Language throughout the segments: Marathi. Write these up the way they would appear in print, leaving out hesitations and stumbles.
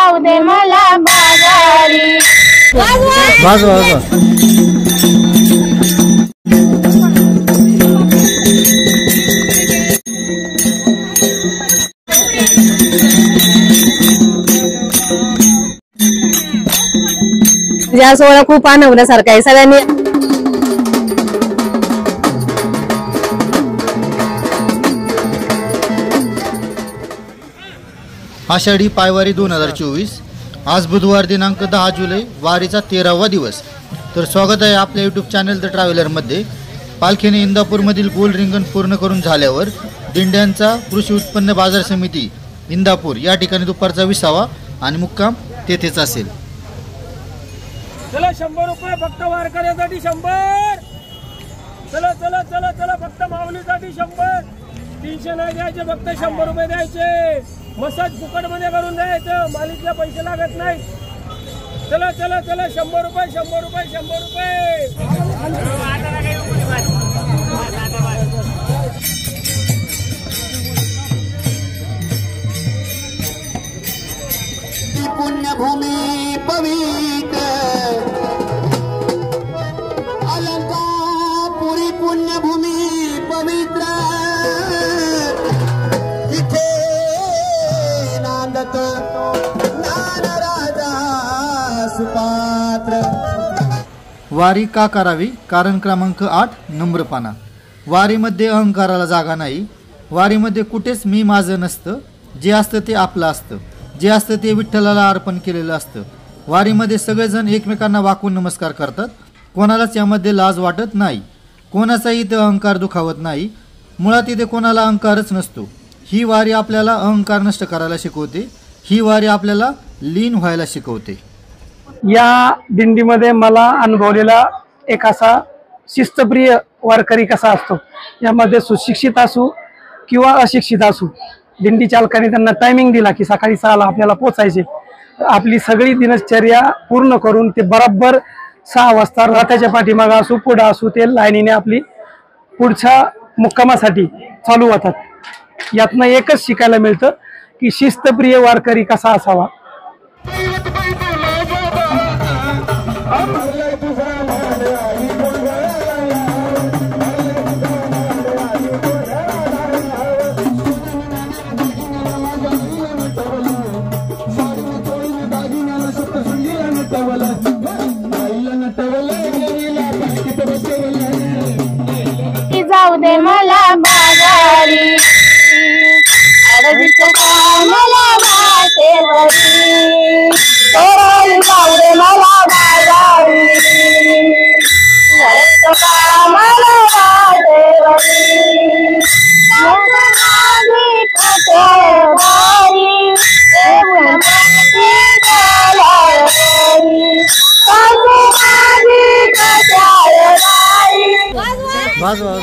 जाऊ दे मला माघारी. या सोहळा खूप आनंदसारखा आहे. सगळ्यांनी आषाढी पायवारी 2024 आज बुधवार दिनांक 10 जुलै वारीचा 13वा दिवस. तर स्वागत आहे आपल्या यूट्यूब चॅनल द ट्रॅव्हलरमध्ये. पालखीने इंदापूरमधील गोल रिंगण पूर्ण करून झाल्यावर दिंड्यांचा कृषी उत्पन्न बाजार समिती इंदापूर या ठिकाणी दुपारचा 20वा आणि मुक्काम तेथेच असेल. चला 100 रुपये फक्त वारकऱ्यासाठी 100. चला चला चला चला फक्त माऊलीसाठी 100. 300 नाही द्यायचे, फक्त 100 रुपये द्यायचे. मसाज फुकट मध्ये करून द्यायचं, मालिकला पैसे लागत नाही. चला चला चला 100 रुपये 100 रुपये 100 रुपये. पुण्यभूमी पवित्र अलंकापुरी पुण्यभूमी पवित्र तिथे नांदत ज्ञानराजा सुपात्र. वारी का करावी? कारण क्रमांक 8 नम्रपणा. वारीमध्ये अहंकाराला जागा नाही. वारीमध्ये कुठेच मी माझं नसतं. जे असतं ते आपलं असतं. जे असतं ते विठ्ठलाला अर्पण केलेलं असतं. वारीमध्ये सगळेजण एकमेकांना वाकून नमस्कार करतात. कोणालाच यामध्ये लाज वाटत नाही. कोणाचाही इथं अहंकार दुखावत नाही. मुळात इथे कोणाला अहंकारच नसतो. ही वारी आपल्याला अहंकार नष्ट करायला शिकवते. ही वारी आपल्याला लीन व्हायला शिकवते. या दिंडीमध्ये मला अनुभवलेला एक असा शिस्तप्रिय वारकरी कसा असतो. यामध्ये सुशिक्षित असू किंवा अशिक्षित असू, दिंडी चालकाने त्यांना टायमिंग दिला की सकाळी 6ला आपल्याला पोचायचे. आपली सगळी दिनचर्या पूर्ण करून ते बरोबर 6 वाजता रथाच्या पाठीमागे असू पुढे असू ते लाईनीने आपली पुढच्या मुक्कामासाठी चालू होतात. यातनं एकच शिकायला मिळतं की शिस्तप्रिय वारकरी कसा असावा. जाऊ दे मला माघारी. अडवित मला वाटेवरी. जाऊ दे मला माघारी. अडवित मला वाटेवरी. माझी कटेवारी. माझी कटेवारी. वाज वाज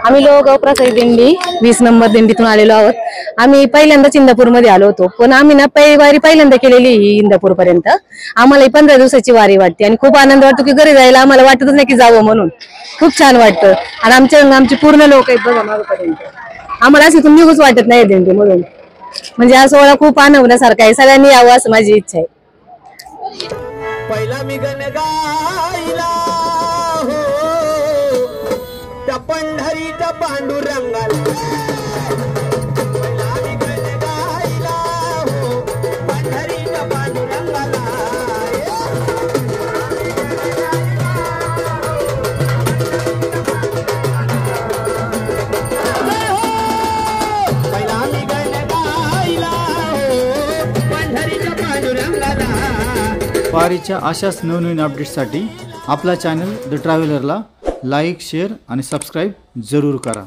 आम्ही लोहगाव प्रसाई दिंडी 20 नंबर दिंडीतून आलेलो आहोत. आम्ही पहिल्यांदाच इंदापूरमध्ये आलो होतो, पण आम्ही ना वारी पहिल्यांदा केलेली ही इंदापूर पर्यंत. आम्हाला ही 15 दिवसाची वारी वाटते आणि खूप आनंद वाटतो की घरी जायला आम्हाला वाटतच नाही की जावं म्हणून. खूप छान वाटतं आणि आमची पूर्ण लोक आहेत बघा मागपर्यंत. आम्हाला असं इथून निघूच वाटत नाही दिंडीमधून. म्हणजे हा सोहळा खूप आनंदसारखा आहे, सगळ्यांनी यावं असं माझी इच्छा आहे. पहिला मी गण गायला हो त्या पंढरीच्या पांडुरंगाला. पहिला मी गण गायला हो पंढरीच्या पांडुरंगाला. पहिला मी गण गायला हो पंढरीच्या पांडुरंगाला. वारीच्या अशाच नवनवीन अपडेट्ससाठी आपला चॅनल द ट्रॅव्हलरला लाईक, शेअर आणि सबस्क्राईब जरूर करा.